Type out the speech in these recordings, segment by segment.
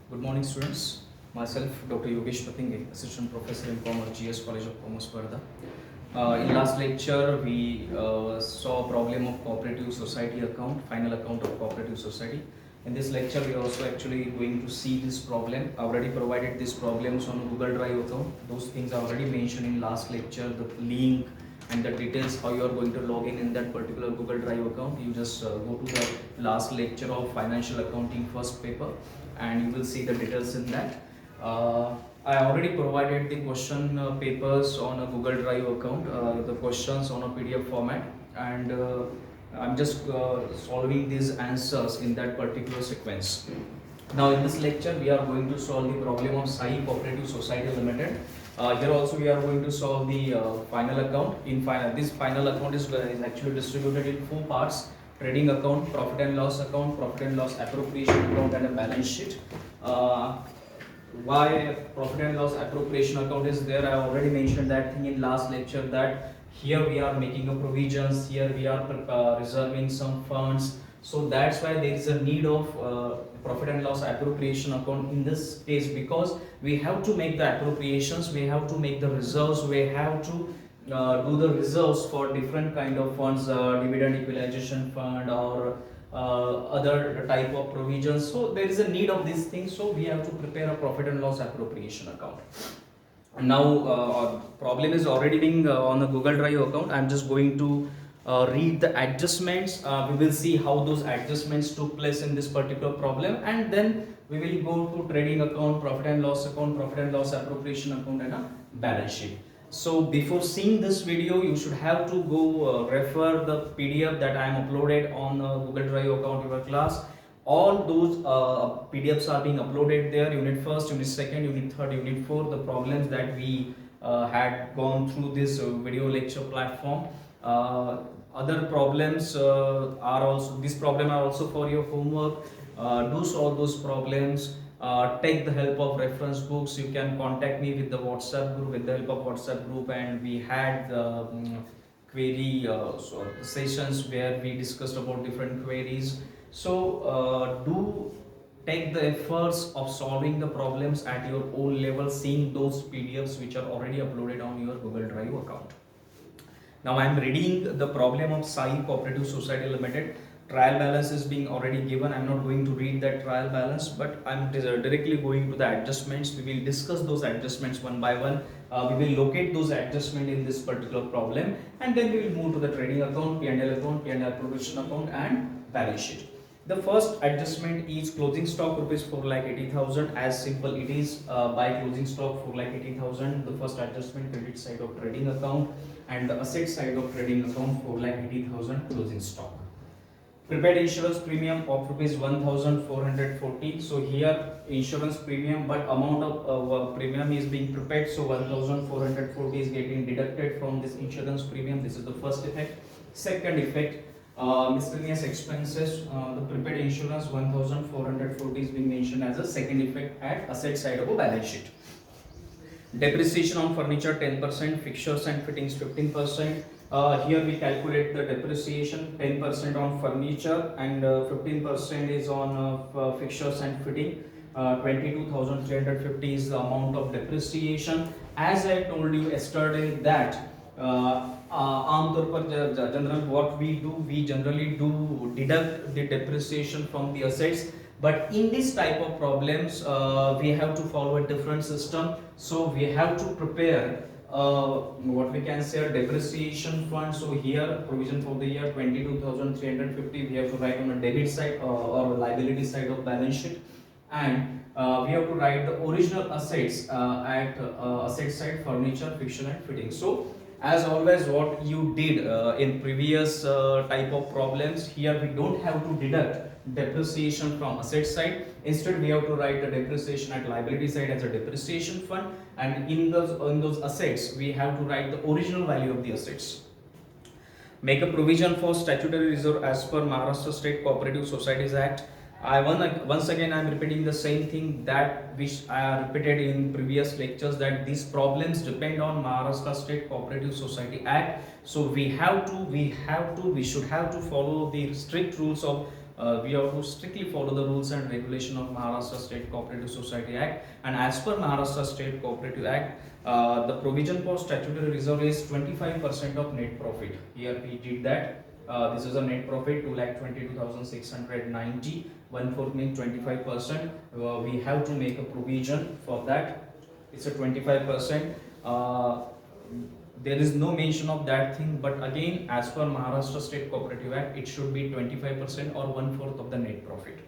Good morning, students. Myself, Dr. Yogesh Pathinge, Assistant Professor in Commerce, GS College of Commerce, Varda. In last lecture, we saw a problem of cooperative society account, final account of cooperative society. In this lecture, we are also actually going to see this problem. I already provided these problems on Google Drive account. Those things are already mentioned in last lecture, the link and the details how you are going to log in that particular Google Drive account. You just go to the last lecture of financial accounting first paper and you will see the details in that. I already provided the question papers on a Google Drive account, the questions on a PDF format, and I'm just solving these answers in that particular sequence. Now in this lecture we are going to solve the problem of Sai Cooperative Society Limited. Here also we are going to solve the final account. This final account is actually distributed in four parts: trading account, profit and loss account, profit and loss appropriation account, and a balance sheet. Why profit and loss appropriation account is there? I already mentioned that thing in last lecture, that here we are making a provisions, here we are reserving some funds. So that's why there is a need of profit and loss appropriation account in this case, because we have to make the appropriations, we have to make the reserves, we have to do the reserves for different kind of funds, dividend equalization fund or other type of provisions. So there is a need of these things, so we have to prepare a profit and loss appropriation account. Now problem is already being on the Google Drive account. I'm just going to read the adjustments. We will see how those adjustments took place in this particular problem, and then we will go to trading account, profit and loss account, profit and loss appropriation account, and a balance sheet. So before seeing this video, you should have to go refer the PDF that I am uploaded on Google Drive account of your class. All those PDFs are being uploaded there. Unit 1st, Unit 2nd, Unit 3rd, Unit 4, the problems that we had gone through this video lecture platform. Other problems are also, these problems are also for your homework. Do solve those problems. Take the help of reference books. You can contact me with the WhatsApp group, with the help of WhatsApp group, and we had query sessions where we discussed about different queries. So do take the efforts of solving the problems at your own level, seeing those PDFs which are already uploaded on your Google Drive account. Now I am reading the problem of Sai Cooperative Society Limited. Trial balance is being already given. I'm not going to read that trial balance, but I'm directly going to the adjustments. We will discuss those adjustments one by one. We will locate those adjustments in this particular problem, and then we will move to the trading account, P&L account, P&L appropriation account, and balance sheet. The first adjustment is closing stock rupees 4,80,000. As simple it is, by closing stock 4,80,000. The first adjustment, credit side of trading account, and the asset side of trading account 4,80,000 closing stock. Prepaid insurance premium of rupees 1,440. So here insurance premium, but amount of premium is being prepaid, so 1,440 is getting deducted from this insurance premium. This is the first effect. Second effect, miscellaneous expenses, the prepaid insurance 1,440 is being mentioned as a second effect at asset side of a balance sheet. Depreciation on furniture 10%, fixtures and fittings 15%. Here we calculate the depreciation 10% on furniture and 15% is on fixtures and fitting. 22,350 is the amount of depreciation. As I told you yesterday that आमतौर पर general what we generally do deduct the depreciation from the assets, but in this type of problems we have to follow a different system. So we have to prepare what we can say a depreciation fund. So here provision for the year 22,350 we have to write on a debit side or liability side of balance sheet, and we have to write the original assets at asset side, furniture, fixture and fitting. So as always what you did in previous type of problems, here we don't have to deduct depreciation from asset side. Instead we have to write the depreciation at liability side as a depreciation fund, and in those assets we have to write the original value of the assets. Make a provision for statutory reserve as per Maharashtra State Cooperative Societies Act. Once again I am repeating the same thing that which I have repeated in previous lectures, that these problems depend on Maharashtra State Cooperative Society Act. So we should have to follow the strict rules of we have to strictly follow the rules and regulation of Maharashtra State Cooperative Society Act. And as per Maharashtra State Cooperative Act, the provision for statutory reserve is 25% of net profit. Here we did that. This is a net profit 2,22,690. 1/4 means 25%. We have to make a provision for that. It's a 25%. There is no mention of that thing, but again, as per Maharashtra State Cooperative Act, it should be 25% or 1/4 of the net profit.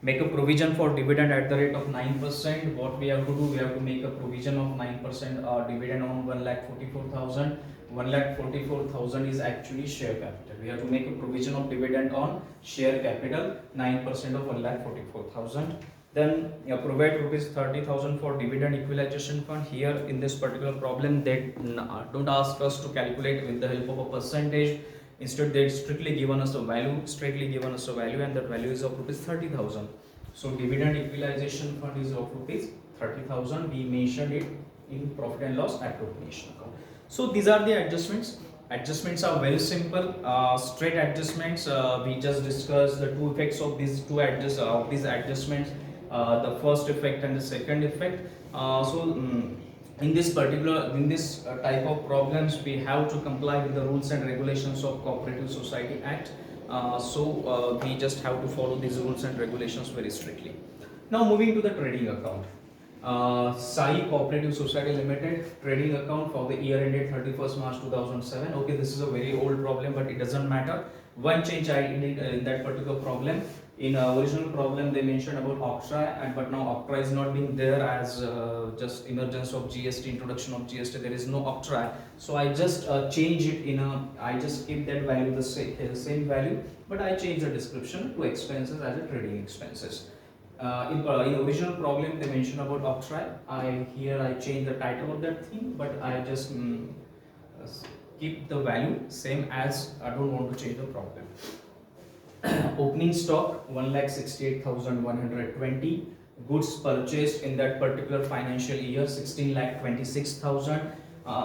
Make a provision for dividend at the rate of 9%. What we have to do, we have to make a provision of 9% dividend on 1,44,000. 1,44,000 is actually share capital. We have to make a provision of dividend on share capital, 9% of 1,44,000. Then provide rupees 30,000 for dividend equalization fund. Here in this particular problem, they don't ask us to calculate with the help of a percentage. Instead, they strictly given us a value, and that value is of rupees 30,000. So dividend equalization fund is of rupees 30,000. We mentioned it in profit and loss appropriation account. So these are the adjustments. Adjustments are very simple, straight adjustments. We just discussed the two effects of these adjustments. The first effect and the second effect. In this type of problems, we have to comply with the rules and regulations of Cooperative Society Act. We just have to follow these rules and regulations very strictly. Now moving to the trading account. Sai Cooperative Society Limited trading account for the year ended 31st March 2007. Okay, this is a very old problem, but it doesn't matter. One change I did in that particular problem. In original problem, they mentioned about octroi, but now octroi is not being there as just emergence of GST, introduction of GST. There is no octroi, so I just change it I just keep that value the same value, but I change the description to expenses as a trading expenses. In original problem, they mentioned about octroi. Here I change the title of that thing, but I just keep the value same as I don't want to change the problem. Opening stock 1,68,120. Goods purchased in that particular financial year 16,26,000.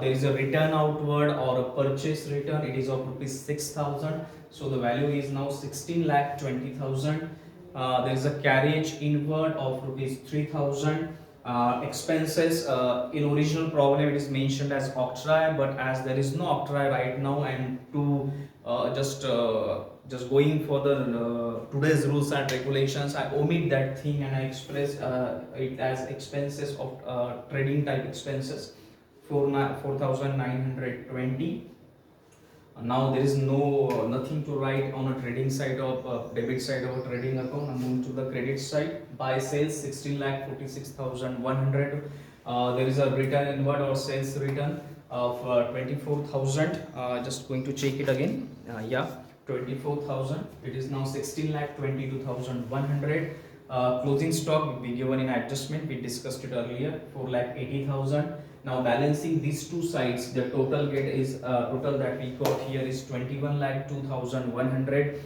There is a return outward or a purchase return. It is of rupees 6,000. So the value is now 16,20,000. There is a carriage inward of rupees 3,000. Expenses in original problem it is mentioned as octroi, but as there is no octroi right now, and to just going for the today's rules and regulations, I omit that thing and I express it as expenses of trading type expenses, 4,920. Now there is nothing to write on a trading side of debit side of a trading account. I'm moving to the credit side. Buy sales 16,46,100. There is a return inward or sales return of 24,000. Just going to check it again. 24,000. It is now 16,22,100. Closing stock will be given in adjustment. We discussed it earlier. 4,80,000. Now balancing these two sides, the total total that we got here is 21,02,100.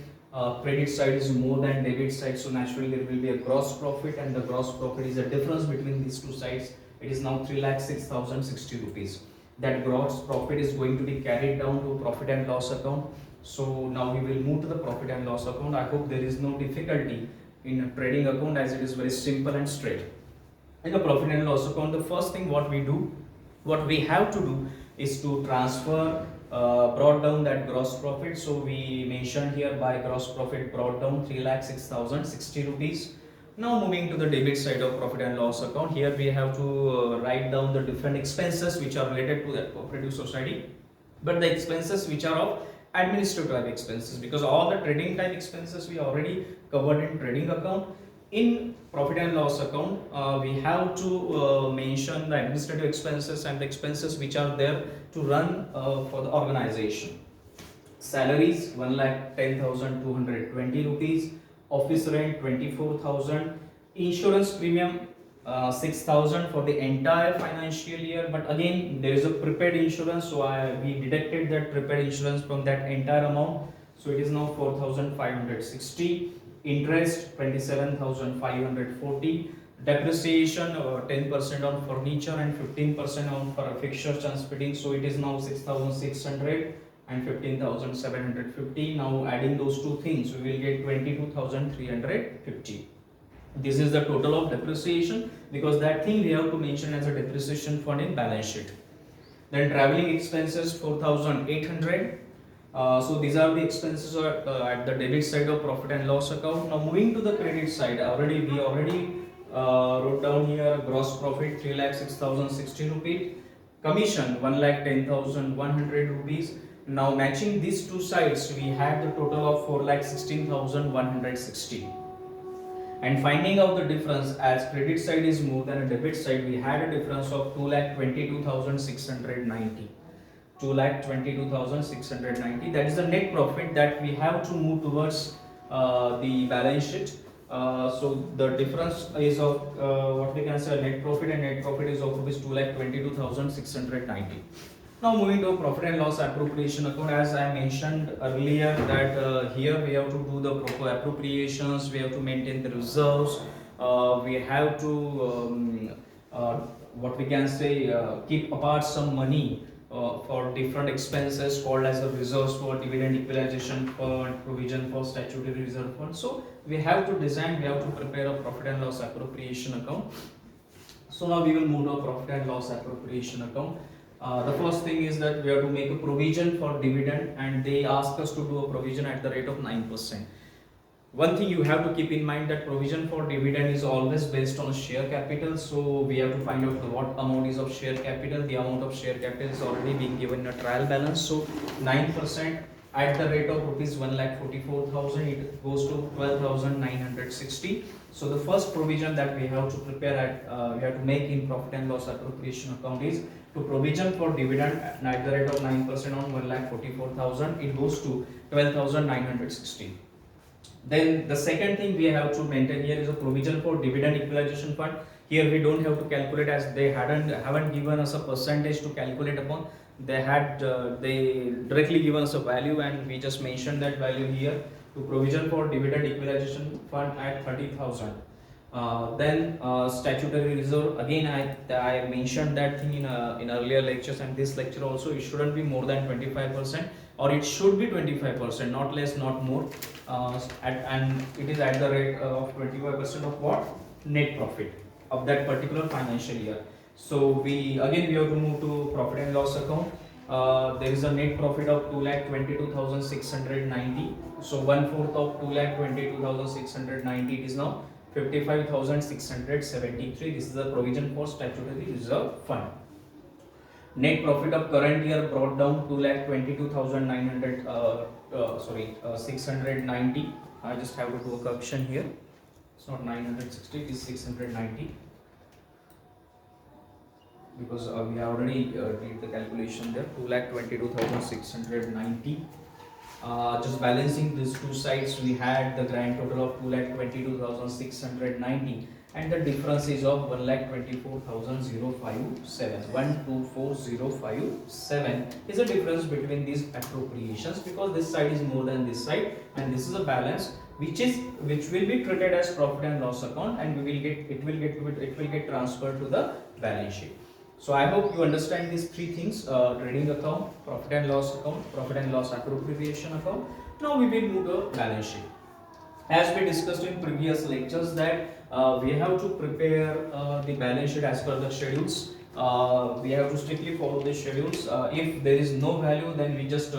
Credit side is more than debit side, so naturally there will be a gross profit, and the gross profit is the difference between these two sides. It is now 3,06,060 rupees. That gross profit is going to be carried down to profit and loss account. So now we will move to the profit and loss account. I hope there is no difficulty in a trading account, as it is very simple and straight. In the profit and loss account, the first thing what we have to do is to transfer, brought down that gross profit. So we mentioned here by gross profit brought down 3,06,060 rupees. Now moving to the debit side of profit and loss account, here we have to write down the different expenses which are related to that cooperative society, but the expenses which are of administrative type expenses, because all the trading type expenses we already covered in trading account. In profit and loss account, we have to mention the administrative expenses and the expenses which are there to run for the organization. Salaries 1,10,220 rupees. Office rent 24,000. Insurance premium 6,000 for the entire financial year. But again, there is a prepaid insurance, so we deducted that prepaid insurance from that entire amount. So it is now 4,560. Interest 27,540. Depreciation 10% on furniture and 15% on for fixtures and fittings. So it is now 6,600. and 15,750. Now adding those two things, we will get 22,350. This is the total of depreciation, because that thing we have to mention as a depreciation fund in balance sheet. Then traveling expenses 4,800. So these are the expenses at the debit side of profit and loss account. Now moving to the credit side, we already wrote down here gross profit 3,06,060 rupees, commission 1,10,100 rupees. Now matching these two sides, we had the total of 4,16,160. And finding out the difference, as credit side is more than a debit side, we had a difference of 2,22,690. 2,22,690. That is the net profit that we have to move towards the balance sheet. So the difference is of what we can say net profit, and net profit is of rupees 2,22,690. Now moving to profit and loss appropriation account, as I mentioned earlier that here we have to do the proper appropriations, we have to maintain the reserves, we have to what we can say keep apart some money for different expenses called as the reserves for dividend equalization fund, provision for statutory reserve fund. So we have to design, we have to prepare a profit and loss appropriation account. So now we will move to a profit and loss appropriation account. The first thing is that we have to make a provision for dividend, and they ask us to do a provision at the rate of 9%. One thing you have to keep in mind that provision for dividend is always based on share capital. So we have to find out what amount is of share capital. The amount of share capital is already being given in a trial balance. So 9% at the rate of rupees 1,44,000, it goes to 12,960. So the first provision that we have to prepare we have to make in profit and loss appropriation account is to provision for dividend at the rate of 9% on 1,44,000, it goes to 12,960. Then the second thing we have to maintain here is a provision for dividend equalization fund. Here we don't have to calculate, as they haven't given us a percentage to calculate upon. They directly given us a value, and we just mentioned that value here to provision for dividend equalization fund at 30,000. Then statutory reserve, again I mentioned that thing in earlier lectures, and this lecture also, it shouldn't be more than 25%, or it should be 25%, not less, not more, and it is at the rate of 25% of what? Net profit of that particular financial year. So we have to move to profit and loss account. There is a net profit of 2,22,690. So 1/4 of 2,22,690 is now 55,673. This is the provision for statutory reserve fund. Net profit of current year brought down 690. I just have to do a correction here. It's not 960, it is 690. Because we already did the calculation there. 2,22,690. Just balancing these two sides, we had the grand total of 2,22,690, and the difference is of 1,24,057. 124,057 is the difference between these appropriations, because this side is more than this side, and this is a balance which will be treated as profit and loss account, and it will get transferred to the balance sheet. So I hope you understand these three things: trading account, profit and loss account, profit and loss appropriation account. Now we will move to balance sheet. As we discussed in previous lectures that we have to prepare the balance sheet as per the schedules. We have to strictly follow the schedules. If there is no value, then we just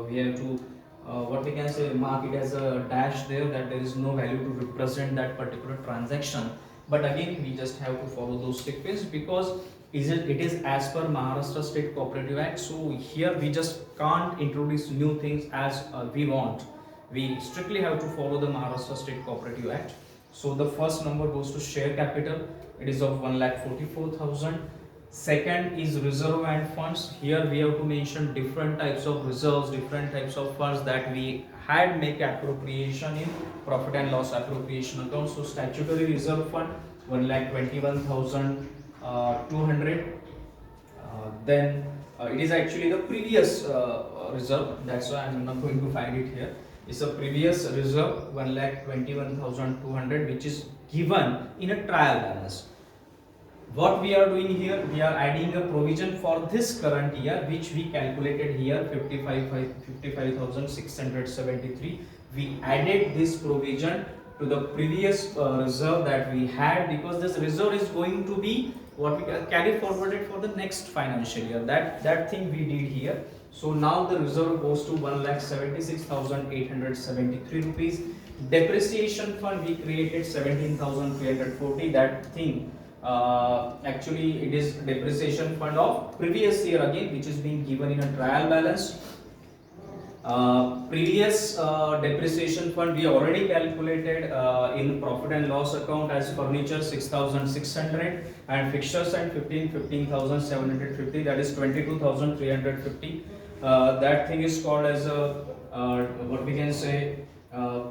we have to what we can say, mark it as a dash there, that there is no value to represent that particular transaction. But again, we just have to follow those sequence, because it is as per Maharashtra State Cooperative Act. So here we just can't introduce new things as we want. We strictly have to follow the Maharashtra State Cooperative Act. So the first number goes to share capital. It is of 1,44,000. Second is reserve and funds. Here we have to mention different types of reserves, different types of funds that we had make appropriation in profit and loss appropriation account. So statutory reserve fund 1,21,200. Then it is actually the previous reserve. That's why I'm not going to find it here. It's a previous reserve 1,21,200, which is given in a trial balance. What we are doing here, we are adding a provision for this current year, which we calculated here 55,673. We added this provision to the previous reserve that we had, because this reserve is going to be what we can carry forwarded for the next financial year. That thing we did here. So now the reserve goes to 1,76,873 rupees. Depreciation fund we created 17,340. That thing, actually it is depreciation fund of previous year again, which is being given in a trial balance. Previous depreciation fund we already calculated in profit and loss account as furniture 6,600 and fixtures and 15,750, that is 22,350. That thing is called as a what we can say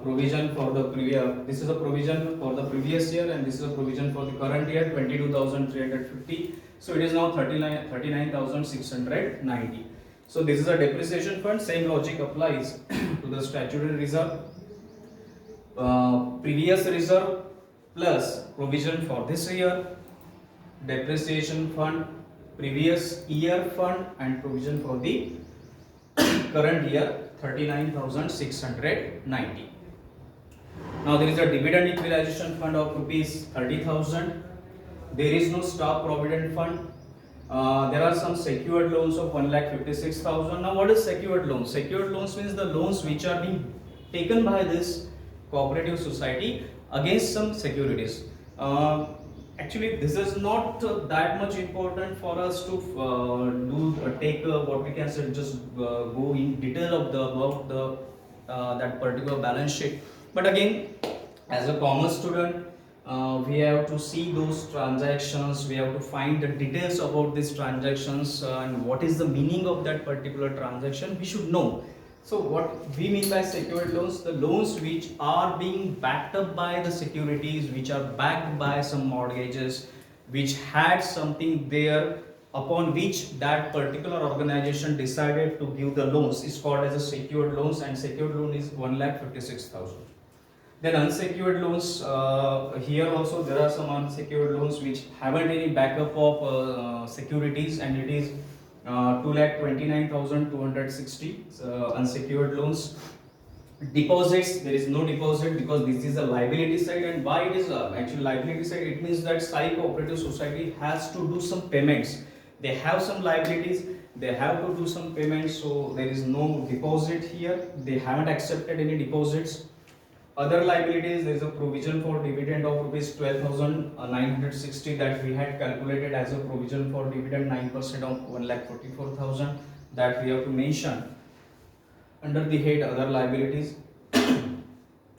provision for the previous. This is a provision for the previous year and this is a provision for the current year, 22,350. So it is now 39,690. So this is a depreciation fund. Same logic applies to the statutory reserve. Previous reserve plus provision for this year, depreciation fund, previous year fund, and provision for the current year, 39,690. Now there is a dividend equalization fund of rupees 30,000. There is no staff provident fund. There are some secured loans of 1,56,000. Now what is secured loans? Secured loans means the loans which are being taken by this cooperative society against some securities. Actually this is not that much important for us to take what we can say, just go in detail of the about the that particular balance sheet. But again, as a commerce student, we have to see those transactions, we have to find the details about these transactions and what is the meaning of that particular transaction, we should know. So what we mean by secured loans, the loans which are being backed up by the securities, which are backed by some mortgages, which had something there upon which that particular organization decided to give the loans, is called as a secured loans, and secured loan is 1,56,000. Then unsecured loans, here also there are some unsecured loans which haven't any backup of securities, and it is 2,29,260 unsecured loans. Deposits, there is no deposit because this is a liability side. And why it is actually liability side? It means that Sai Cooperative Society has to do some payments. They have some liabilities, they have to do some payments, so there is no deposit here. They haven't accepted any deposits. Other liabilities, there is a provision for dividend of rupees 12,960 that we had calculated as a provision for dividend, 9% of 1,44,000 that we have to mention under the head other liabilities. And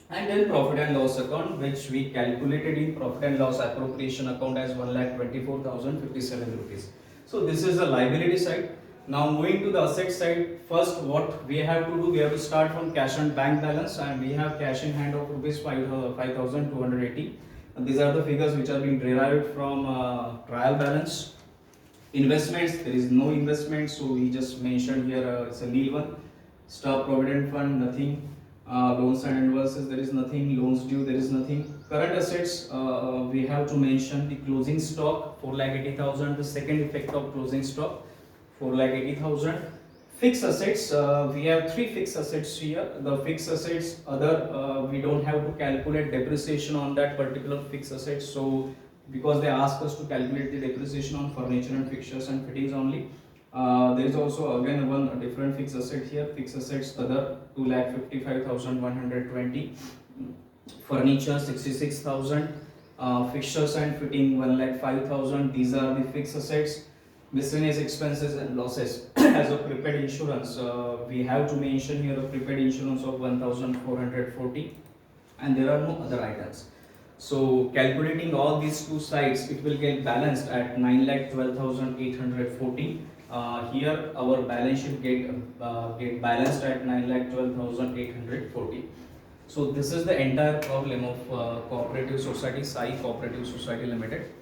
then profit and loss account, which we calculated in profit and loss appropriation account as 1,24,057 rupees. So this is the liability side. Now moving to the asset side, first what we have to do, we have to start from cash and bank balance, and we have cash in hand of rupees 5,280. These are the figures which are being derived from trial balance. Investments, there is no investment, so we just mentioned here it's a nil one. Staff provident fund, nothing. Loans and advances, there is nothing. Loans due, there is nothing. Current assets, we have to mention the closing stock 4,80,000. The second effect of closing stock 4,80,000. Fixed assets, we have three fixed assets here. The fixed assets, other we don't have to calculate depreciation on that particular fixed assets. So because they ask us to calculate the depreciation on furniture and fixtures and fittings only. There is also again one different fixed asset here. Fixed assets other 2,55,120. Furniture 66,000. Fixtures and fitting 1,05,000. These are the fixed assets. Miscellaneous expenses and losses as a prepaid insurance, we have to mention here a prepaid insurance of 1,440, and there are no other items. So calculating all these two sides, it will get balanced at 9,12,840. Here our balance sheet get balanced at 9,12,840. So this is the entire problem of Cooperative Society, Sai Cooperative Society Limited.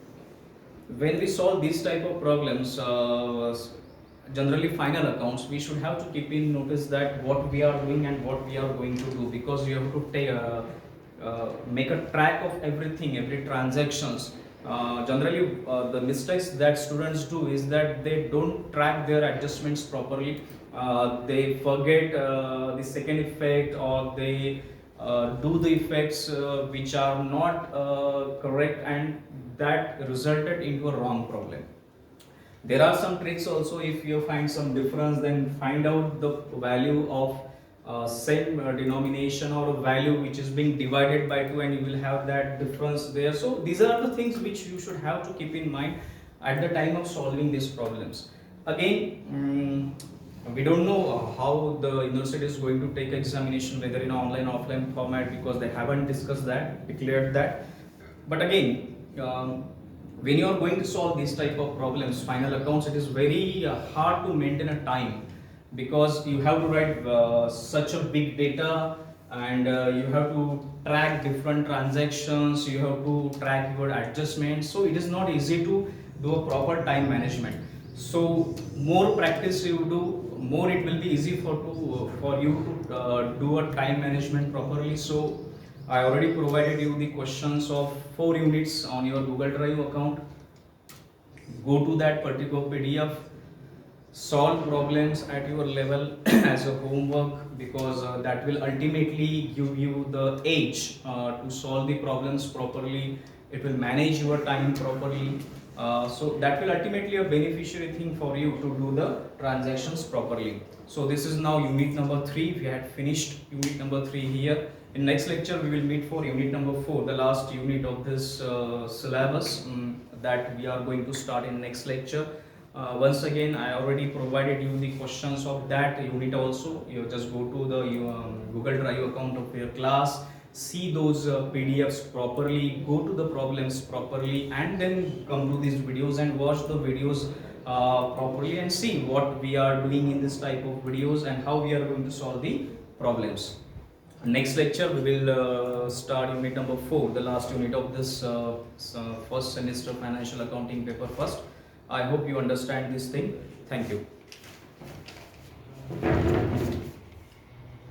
When we solve these type of problems, generally final accounts, we should have to keep in notice that what we are doing and what we are going to do, because you have to take make a track of everything, every transactions, Generally the mistakes that students do is that they don't track their adjustments properly. They forget the second effect, or they do the effects which are not correct, and that resulted into a wrong problem. There are some tricks also. If you find some difference, then find out the value of same denomination, or a value which is being divided by 2, and you will have that difference there. So these are the things which you should have to keep in mind at the time of solving these problems. Again, we don't know how the university is going to take examination, whether in online offline format, because they haven't discussed that, declared that. But again, when you are going to solve these type of problems, final accounts, it is very hard to maintain a time, because you have to write such a big data, and you have to track different transactions, you have to track your adjustments, so it is not easy to do a proper time management. So more practice you do, more it will be easy for you to do a time management properly. So I already provided you the questions of 4 units on your Google Drive account. Go to that particular PDF, solve problems at your level as a homework, because that will ultimately give you the edge to solve the problems properly. It will manage your time properly. So that will ultimately a beneficiary thing for you to do the transactions properly. So this is now unit number 3. We had finished unit number 3 here. In next lecture we will meet for unit number 4, the last unit of this syllabus that we are going to start in next lecture. Once again, I already provided you the questions of that unit also. You just go to the Google Drive account of your class, see those PDFs properly, go to the problems properly, and then come to these videos and watch the videos properly, and see what we are doing in this type of videos and how we are going to solve the problems. Next lecture we will start unit number 4, the last unit of this first semester financial accounting paper first. I hope you understand this thing. Thank you.